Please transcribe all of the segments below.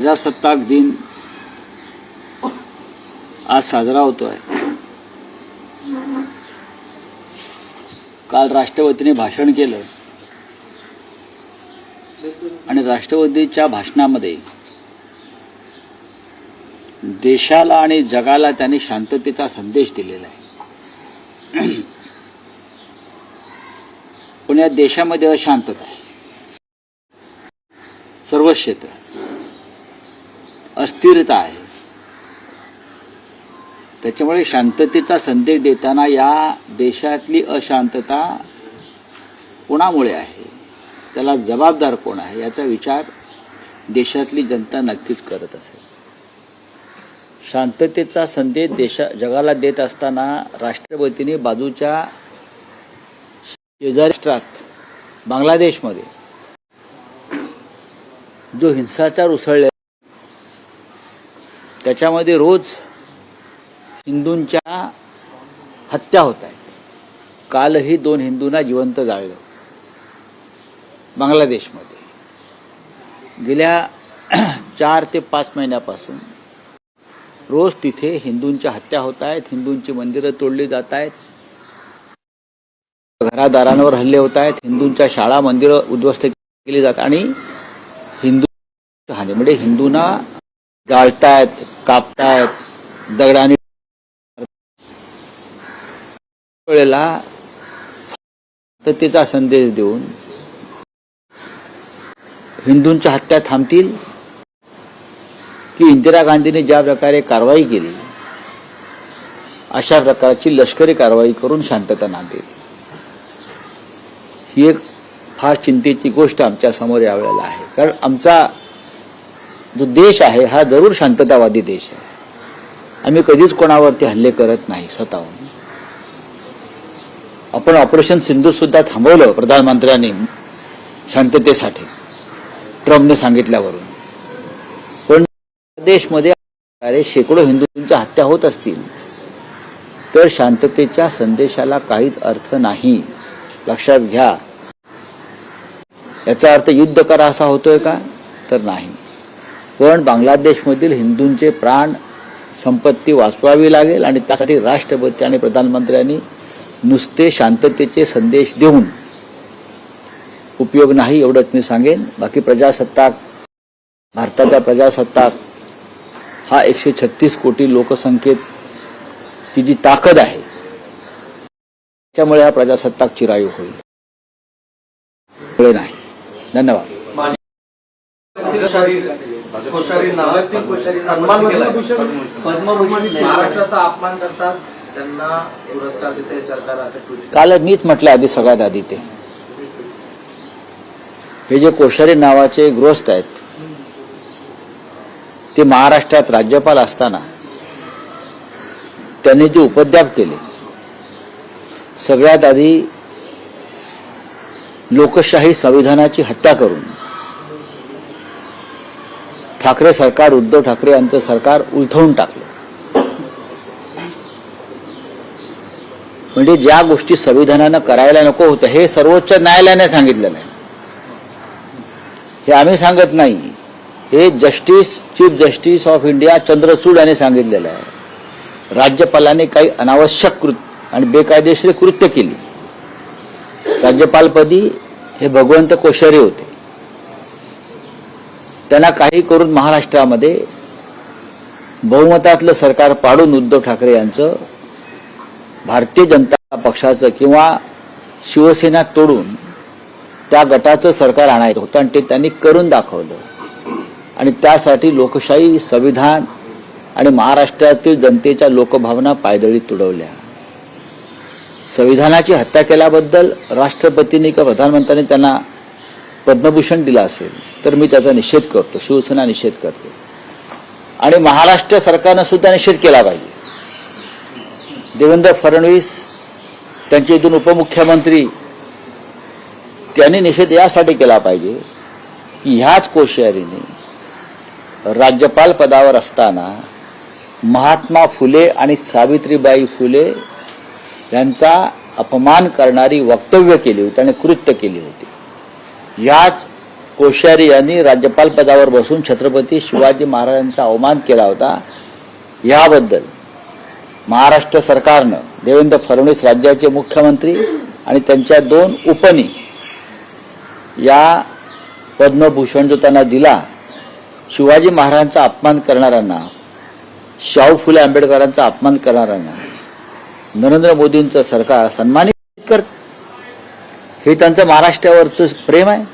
प्रजासत्ताक दिन आज साजरा होतोय। काल राष्ट्रपतींनी भाषण केलं आणि राष्ट्रपतींच्या भाषणामध्ये देशाला आणि जगाला त्यांनी शांततेचा संदेश दिलेला आहे। पण या देशामध्ये अशांतता आहे, सर्व क्षेत्रात अस्थिरता आहे। त्याच्यामुळे शांततेचा संदेश देताना या देशातली अशांतता कोणामुळे आहे, त्याला जबाबदार कोण आहे, याचा विचार देशातली जनता नक्कीच करत असेल। शांततेचा संदेश जगाला देत असताना राष्ट्रपतींनी बाजूच्या शेजारी राष्ट्रात बांगलादेशमध्ये जो हिंसाचार उसळला, त्याच्यामध्ये रोज हिंदूंच्या हत्या होत आहेत। कालही 2 हिंदूंना जिवंत जाळलं बांगलादेशमध्ये। गेल्या 4 ते 5 महिन्यापासून रोज तिथे हिंदूंच्या हत्या होत आहेत, हिंदूंची मंदिरं तोडली जात आहेत, घरादारांवर हल्ले होत आहेत, हिंदूंच्या शाळा मंदिरं उद्ध्वस्त केली जातात आणि हिंदू हानी म्हणजे हिंदूंना जाळतायत, कापतायत, दगडाने वेळेला शांततेचा संदेश देऊन हिंदूंच्या हत्या थांबतील की इंदिरा गांधींनी ज्या प्रकारे कारवाई केली अशा प्रकारची लष्करी कारवाई करून शांतता नांदेल, ही एक फार चिंतेची गोष्ट आमच्या समोर यावेळेला आहे। कारण आमचा जो देश आहे हा जरूर शांततावादी देश आहे। आम्ही कधीच कोणावरती हल्ले करत नाही स्वतःहून। आपण ऑपरेशन सिंधू सुद्धा थांबवलं प्रधानमंत्र्यांनी शांततेसाठी, ट्रम्पने सांगितल्यावरून। पण देशमध्ये शेकडो हिंदूंच्या हत्या होत असतील तर शांततेच्या संदेशाला काहीच अर्थ नाही, लक्षात घ्या। याचा अर्थ युद्ध करा असा होतोय का? तर नाही। पण बांगलादेशमधील हिंदूंचे प्राण, संपत्ती वाचवावी लागेल आणि त्यासाठी राष्ट्रपती आणि प्रधानमंत्र्यांनी नुसते शांततेचे संदेश देऊन उपयोग नाही, एवढंच मी सांगेन। बाकी प्रजासत्ताक, भारताचा प्रजासत्ताक हा 136 कोटी लोकसंख्येची जी ताकद आहे त्यामुळे हा प्रजासत्ताक चिरायू होईल, नाही। धन्यवाद। महाराष्ट्राचा अपमान करतात, त्यांना पुरस्कार देते सरकार असं काल मीच म्हटलं आधी, सगळ्यात आधी हे जे कोश्यारी नावाचे गृहस्थ आहेत ते महाराष्ट्रात राज्यपाल असताना त्यांनी जे उपद्व्याप केले, सगळ्यात आधी लोकशाही संविधानाची हत्या करून ठाकरे सरकार, उद्धव ठाकरे यांचं सरकार उलथवून टाकलं। म्हणजे ज्या गोष्टी संविधानानं करायला नको होतं हे सर्वोच्च न्यायालयाने सांगितलेलं आहे, हे आम्ही सांगत नाही, हे chief justice of India Chandrachud यांनी सांगितलेलं आहे। राज्यपालांनी काही अनावश्यक आणि बेकायदेशीर कृत्य केली। राज्यपालपदी हे भगवंत कोश्यारी होते, त्यांना काही करून महाराष्ट्रामध्ये बहुमतातलं सरकार पाडून उद्धव ठाकरे यांचं, भारतीय जनता पक्षाचं किंवा शिवसेना तोडून त्या गटाचं सरकार आणायचं होतं आणि ते त्यांनी करून दाखवलं। आणि त्यासाठी लोकशाही, संविधान आणि महाराष्ट्रातील जनतेच्या लोकभावना पायदळी तुडवल्या। संविधानाची हत्या केल्याबद्दल राष्ट्रपतींनी किंवा प्रधानमंत्र्यांनी त्यांना पद्मभूषण दिला असेल तर मी त्याचा निषेध करतो, शिवसेना निषेध करते आणि महाराष्ट्र सरकारनं सुद्धा निषेध केला पाहिजे। देवेंद्र फडणवीस, त्यांचे 2 उपमुख्यमंत्री, त्यांनी निषेध यासाठी केला पाहिजे की ह्याच कोश्यारीने राज्यपाल पदावर असताना महात्मा फुले आणि सावित्रीबाई फुले यांचा अपमान करणारी वक्तव्य केली होती आणि कृत्य केली होती। याच कोश्यारी यांनी राज्यपाल पदावर बसून छत्रपती शिवाजी महाराजांचा अवमान केला होता, याबद्दल महाराष्ट्र सरकारनं देवेंद्र फडणवीस राज्याचे मुख्यमंत्री आणि त्यांच्या 2 उपनी या पद्मभूषण जो त्यांना दिला, शिवाजी महाराजांचा अपमान करणाऱ्यांना, शाहू फुले आंबेडकरांचा अपमान करणाऱ्यांना नरेंद्र मोदींचं सरकार सन्मानित करत, हे त्यांचं महाराष्ट्रावरचं प्रेम आहे.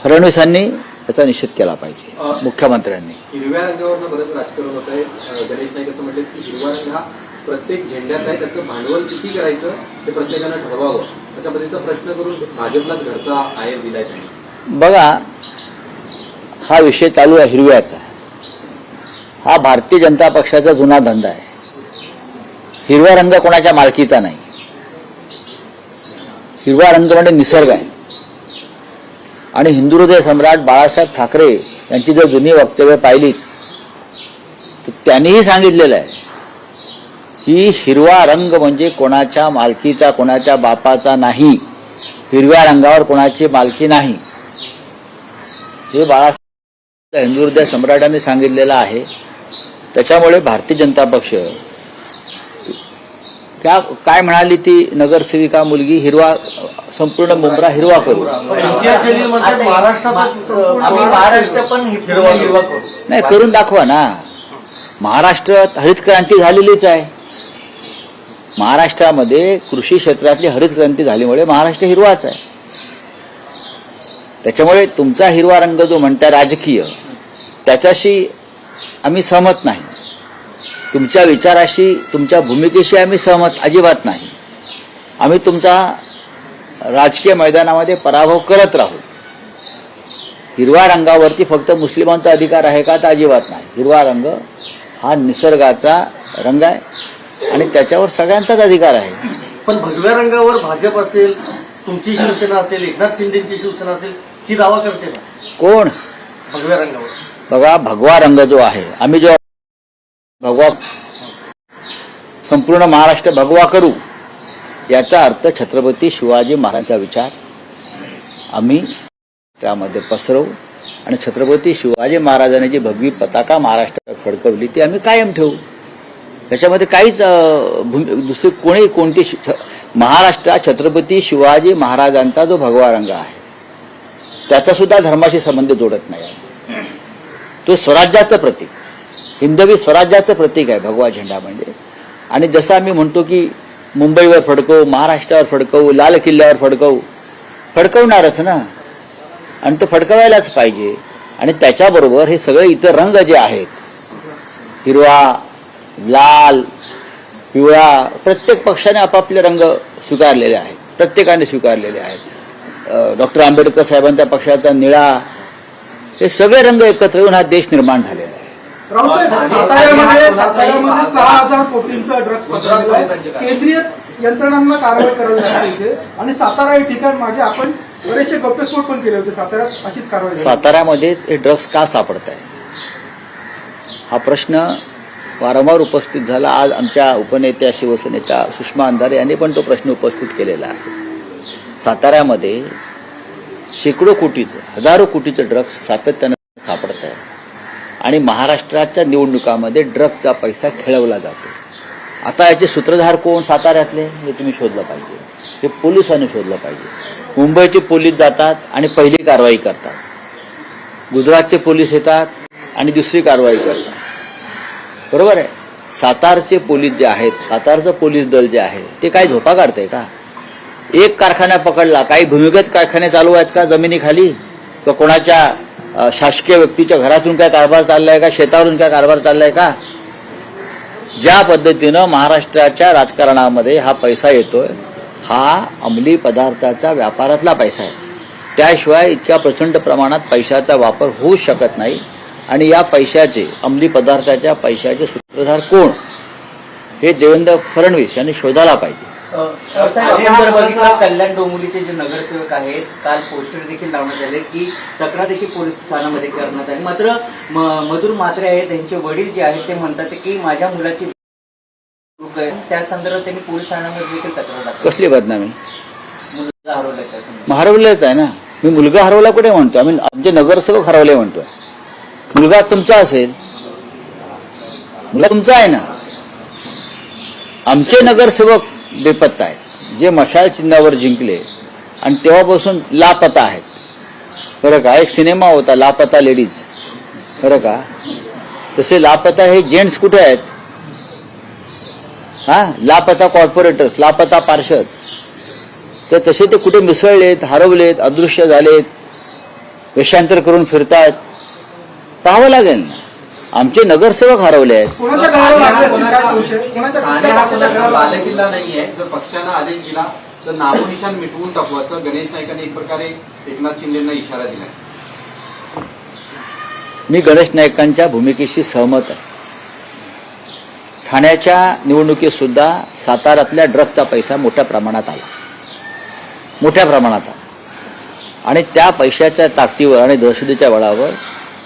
फडणवीसांनी त्याचा निषेध केला पाहिजे, मुख्यमंत्र्यांनी. हिरव्या रंगावर बरंच राजकारण होत आहे. गणेश नाईक असं म्हटलं की हिरवा रंग हा प्रत्येक झेंड्याचा आहे, त्याचं भांडवल किती करायचं हे प्रत्येकानं ठरवावं, अशा पद्धतीचा प्रश्न करून भाजपलाच घरचा आहेर दिलाय त्यांनी. बघा, हा विषय चालू आहे हिरव्याचा. हा भारतीय जनता पक्षाचा जुना धंदा आहे. हिरवा रंग कोणाच्या मालकीचा नाही. हिरवा रंग म्हणजे निसर्ग आहे. आणि हिंदुहृदय सम्राट बाळासाहेब ठाकरे यांची जर जुनी वक्तव्य पाहिली तर त्यांनीही सांगितलेलं आहे की हिरवा रंग म्हणजे कोणाच्या मालकीचा, कोणाच्या बापाचा नाही. हिरव्या रंगावर कोणाची मालकी नाही, हे बाळासाहेब हिंदुहृदय सम्राटांनी सांगितलेलं आहे. त्याच्यामुळे भारतीय जनता पक्ष काय म्हणाली ती नगरसेविका मुलगी, हिरवा संपूर्ण मुंब्रा हिरवा करू. नाही, करून दाखवा ना. महाराष्ट्रात हरित क्रांती झालेलीच आहे. महाराष्ट्रामध्ये कृषी क्षेत्रातली हरित क्रांती झाल्यामुळे महाराष्ट्र हिरवाच आहे. त्याच्यामुळे तुमचा हिरवा रंग जो म्हणता राजकीय, त्याच्याशी आम्ही सहमत नाही. तुमच्या विचाराशी, तुमच्या भूमिकेशी आम्ही सहमत अजिबात नाही. आम्ही तुमचा राजकीय मैदानामध्ये पराभव करत राहू. हिरवा रंगावरती फक्त मुस्लिमांचा अधिकार आहे का? तर अजिबात नाही. हिरवा रंग हा निसर्गाचा रंग आहे आणि त्याच्यावर सगळ्यांचाच अधिकार आहे. पण भगव्या रंगावर भाजप असेल, तुमची शिवसेना असेल, एकनाथ शिंदेची शिवसेना असेल, ही दावा करते ना? कोण? भगव्या रंगावर. बघा, भगवा रंग जो आहे, आम्ही जेव्हा भगवा संपूर्ण महाराष्ट्र भगवा करू, याचा अर्थ छत्रपती शिवाजी महाराजांचा विचार आम्ही त्यामध्ये पसरवू आणि छत्रपती शिवाजी महाराजांनी जी भगवी पताका महाराष्ट्रात फडकवली ती आम्ही कायम ठेवू. त्याच्यामध्ये काहीच दुसरी कोणती महाराष्ट्रात छत्रपती शिवाजी महाराजांचा जो भगवा रंग आहे त्याचा सुद्धा धर्माशी संबंध जोडत नाही. तो स्वराज्याचं प्रतीक, हिंदवी स्वराज्याचं प्रतीक आहे भगवा झेंडा म्हणजे. आणि जसं आम्ही म्हणतो की मुंबईवर फडकवू, महाराष्ट्रावर फडकवू, लाल किल्ल्यावर फडकवू, फडकवणारच ना, आणि तो फडकवायलाच पाहिजे. आणि त्याच्याबरोबर हे सगळे इतर रंग जे आहेत, हिरवा, लाल, पिवळा, प्रत्येक पक्षाने आपापले रंग स्वीकारलेले आहेत, प्रत्येकाने स्वीकारलेले आहेत. डॉक्टर आंबेडकर साहेबांच्या पक्षाचा निळा, हे सगळे रंग एकत्र येऊन हा देश निर्माण झालेला आहे. साताऱ्यामध्ये 6,000 कोटींचा ड्रग्ज पकडला आहे. केंद्रीय यंत्रणांना कारवाई करावी लागते इथे, आणि सातारा हे ठिकाण मागे आपण बरेचसे गप्पेस्फोट पण केले होते. साताऱ्यात अशीच कारवाई झाली. साताऱ्यामध्येच हे ड्रग्ज का सापडत आहे हा प्रश्न वारंवार उपस्थित झाला. आज आमच्या उपनेत्या शिवसेनेच्या सुषमा अंधारे यांनी पण तो प्रश्न उपस्थित केलेला आहे. साताऱ्यामध्ये शेकडो कोटीचं, हजारो कोटीचं ड्रग्ज सातत्यानं सापडत आहे आणि महाराष्ट्राच्या निवडणुकामध्ये ड्रग्जचा पैसा खेळवला जातो. आता याचे सूत्रधार कोण साताऱ्यातले हे तुम्ही शोधलं पाहिजे, हे पोलिसांनी शोधलं पाहिजे. मुंबईचे पोलीस जातात आणि पहिली कारवाई करतात, गुजरातचे पोलीस येतात आणि दुसरी कारवाई करतात, बरोबर आहे. सातारचे पोलीस जे आहेत, सातारचं पोलीस दल जे आहे ते काय झोपा काढतंय का? एक कारखाना पकडला, काही भूमिगत कारखाने चालू आहेत का जमिनीखाली? किंवा कोणाच्या शासकीय व्यक्तीच्या घरातून काय कारभार चाललाय का? शेतावरून काय कारभार चाललाय का? ज्या पद्धतीनं महाराष्ट्राच्या राजकारणामध्ये हा पैसा येतोय, हा अंमली पदार्थाचा व्यापारातला पैसा आहे. त्याशिवाय इतक्या प्रचंड प्रमाणात पैशाचा वापर होऊ शकत नाही. आणि या पैशाचे, अंमली पदार्थाच्या पैशाचे सूत्रधार कोण, हे देवेंद्र फडणवीस यांनी शोधायला पाहिजे. आपण जर बघितलं, कल्याण डोंबिवलीचे जे नगरसेवक आहेत, काल पोस्टर देखील लावण्यात आले की तक्रार देखील पोलीस ठाण्यामध्ये करण्यात आली. मात्र मधुर म्हात्रे आहेत, त्यांचे वडील जे आहेत ते म्हणतात की माझ्या मुलाची त्या संदर्भात त्यांनी पोलीस ठाण्यामध्ये देखील तक्रार दाखल. कसली बदनामी? मुलगा हरवला त्या संदर्भात. हरवलेच आहे ना. मी मुलगा हरवला कुठे म्हणतोय, आम्ही आमचे नगरसेवक हरवले म्हणतोय. मुलगा तुमचा असेल, मुलगा तुमचा आहे ना. आमचे नगरसेवक बेपत्ता आहेत, जे मशाल चिन्हावर जिंकले आणि तेव्हापासून लापता आहेत. बरं का, एक सिनेमा होता लापता लेडीज, बरं का, तसे लापता हे जेंट्स कुठे आहेत? हा, लापता कॉर्पोरेटर्स, लापता पार्षद, तर तसे ते कुठे मिसळलेत, हरवलेत, अदृश्य झालेत, वेषांतर करून फिरतायत. पाहावं लागेल ना. आमचे नगरसेवक हरवले आहेत. कोणाच्या गळाला लागले असतील काय संशय? कोणाच्या ठाणे हा पक्षाच्या कोणाचा गळाला बालेकिल्ला नाहीये. जर पक्षानं आदेश दिला तर नामोनिशान मिटवून टाकू, असं गणेश नाईकांनी एक प्रकारे एकनाथ शिंदेना इशारा दिला. मी गणेश नाईकांच्या भूमिकेशी सहमत आहे. ठाण्याच्या निवडणुकीत सुद्धा साताऱ्यातल्या ड्रग्जचा पैसा मोठ्या प्रमाणात आला, मोठ्या प्रमाणात आला. आणि त्या पैशाच्या ताकदीवर आणि दहशतीच्या बळावर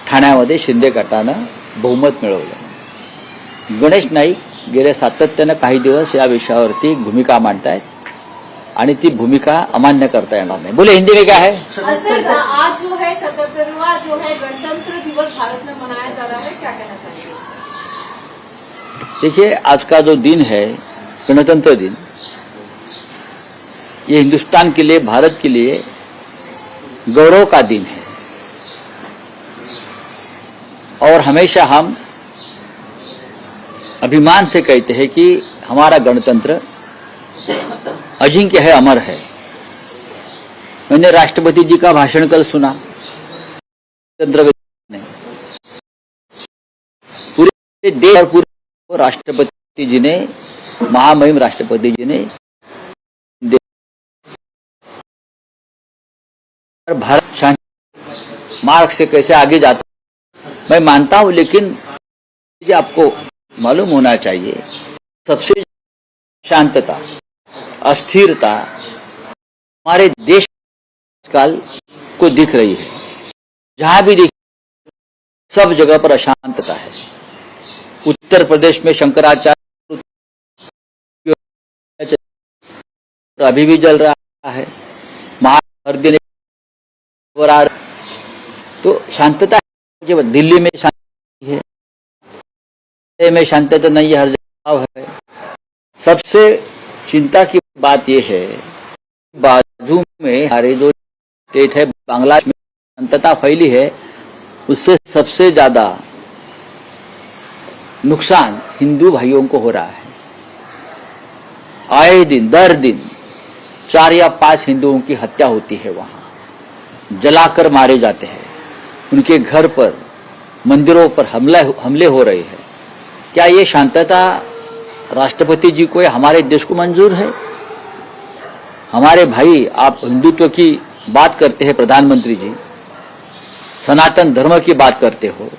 ठाण्यामध्ये शिंदे गटानं बहुमत मिळवलं. गणेश नाईक गेले सातत्यानं काही दिवस या विषयावरती भूमिका मांडतायत आणि ती भूमिका अमान्य करता येणार नाही. बोले हिंदी में क्या है? सर, आज जो है 77वां जो है गणतंत्र दिवस भारत में मनाया जा रहा है, क्या कहना चाहिए? देखिए, आज का जो दिन है गणतंत्र दिन, ये हिंदुस्तान के लिए, भारत के लिए गौरव का दिन है. और हमेशा हम अभिमान से कहते हैं कि हमारा गणतंत्र अजिंक्य है, अमर है. मैंने राष्ट्रपति जी का भाषण कल सुना. गणतंत्र ने पूरे देश और पूरे राष्ट्रपति जी ने, महामहिम राष्ट्रपति जी ने भारत शांति मार्ग से कैसे आगे जाता मैं मानता हूं, लेकिन आपको मालूम होना चाहिए सबसे शांतता, अस्थिरता हमारे देश काल को दिख रही है. जहां भी देख सब जगह पर अशांतता है. उत्तर प्रदेश में शंकराचार्य अभी भी जल रहा है. हर दिन तो शांतता है. दिल्ली में शांति है, में शांतता नहीं है, हर जगह है. सबसे चिंता की बात यह है, बाजू में हमारे जो स्टेट है बांग्लादेश में शांतता फैली है, उससे सबसे ज्यादा नुकसान हिंदू भाइयों को हो रहा है. आए दिन दर दिन 4 या 5 हिंदुओं की हत्या होती है, वहां जलाकर मारे जाते हैं, उनके घर पर, मंदिरों पर हमले हो रहे हैं. क्या ये शांतता राष्ट्रपति जी को या हमारे देश को मंजूर है? हमारे भाई, आप हिंदुत्व की बात करते हैं, प्रधानमंत्री जी सनातन धर्म की बात करते हो,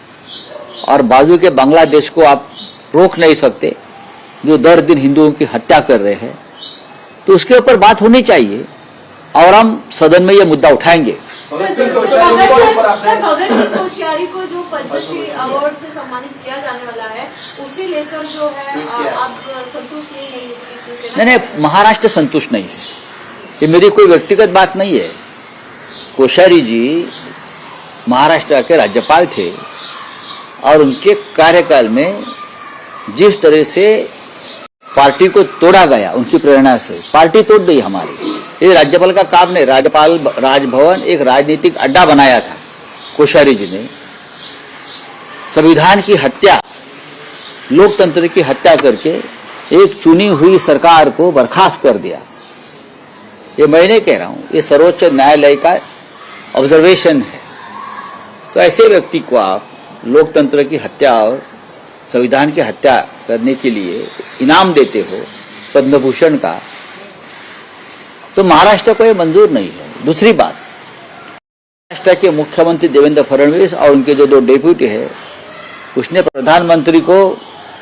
और बाजू के बांग्लादेश को आप रोक नहीं सकते जो दर दिन हिंदुओं की हत्या कर रहे हैं. तो उसके ऊपर बात होनी चाहिए और हम सदन में ये मुद्दा उठाएंगे. भगत सिंह कोश्यारी को जो पद्मश्री अवार्ड से सम्मानित किया जाने वाला है, उसे लेकर जो है आप संतुष्ट नहीं? नहीं, महाराष्ट्र संतुष्ट नहीं है. ये मेरी कोई व्यक्तिगत बात नहीं है. कोश्यारी जी महाराष्ट्र के राज्यपाल थे और उनके कार्यकाल में जिस तरह से पार्टी को तोड़ा गया, उनकी प्रेरणा से पार्टी तोड़ दी हमारी. ये राज्यपाल का काम नहीं. राज्यपाल राजभवन एक राजनीतिक अड्डा बनाया था. कोश्यारी जी ने संविधान की हत्या, लोकतंत्र की हत्या करके एक चुनी हुई सरकार को बर्खास्त कर दिया. ये मैं नहीं कह रहा हूं, ये सर्वोच्च न्यायालय का ऑब्जर्वेशन है. तो ऐसे व्यक्ति को आप लोकतंत्र की हत्या और संविधान की हत्या करने के लिए इनाम देते हो पद्म भूषण का, तो महाराष्ट्र को यह मंजूर नहीं है. दूसरी बात, महाराष्ट्र के मुख्यमंत्री देवेंद्र फडणवीस और उनके जो 2 डेप्यूटी है, उसने प्रधानमंत्री को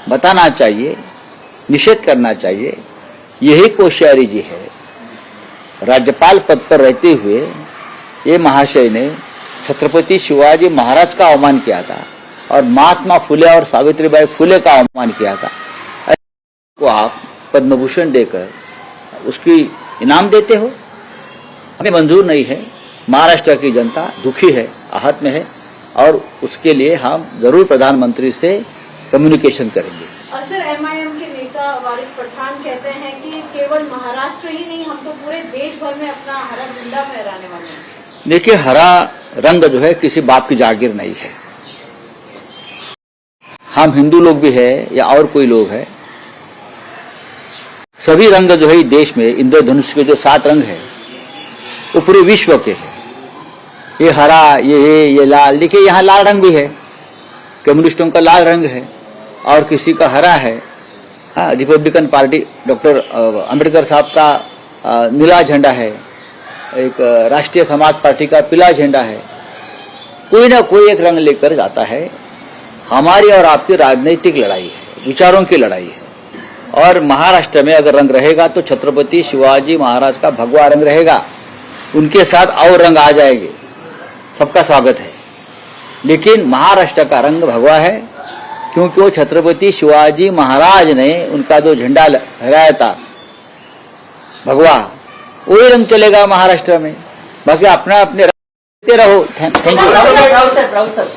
बताना चाहिए, निषेध करना चाहिए. यही कोश्यारी जी है, राज्यपाल पद पर रहते हुए ये महाशय ने छत्रपति शिवाजी महाराज का अवमान किया था और महात्मा फुले और सावित्रीबाई फुले का अवमान किया था. को आप पद्म भूषण देकर उसकी इनाम देते हो, हमें मंजूर नहीं है. महाराष्ट्र की जनता दुखी है, आहत में है और उसके लिए हम जरूर प्रधानमंत्री से कम्युनिकेशन करेंगे। सर, एमआईएम के नेता वारिस पठान कहते हैं कि केवल महाराष्ट्र ही नहीं, हम तो पूरे देश भर में अपना हरा झंडा फहराने वाले हैं। देखिए, हरा रंग जो है किसी बाप की जागीर नहीं है। हम हिंदू लोग भी है या और कोई लोग है, सभी रंग जो है देश में इंद्रधनुष के जो 7 रंग है वो पूरे विश्व के हैं। ये हरा, ये लाल, देखिए यहाँ लाल रंग भी है, कम्युनिस्टों का लाल रंग है और किसी का हरा है। रिपब्लिकन पार्टी डॉक्टर अंबेडकर साहब का नीला झंडा है, एक राष्ट्रीय समाज पार्टी का पीला झंडा है। कोई ना कोई एक रंग लेकर जाता है। हमारी और आपकी राजनीतिक लड़ाई है, विचारों की लड़ाई है। और महाराष्ट्र में अगर रंग रहेगा तो छत्रपति शिवाजी महाराज का भगवा रंग रहेगा, उनके साथ और रंग आ जाएंगे, सबका स्वागत है। लेकिन महाराष्ट्र का रंग भगवा है क्योंकि वो छत्रपति शिवाजी महाराज ने उनका जो झंडा लहराया था भगवा, वही रंग चलेगा महाराष्ट्र में। बाकी अपना अपने रंग देते रहो। Thank you. राहुल सर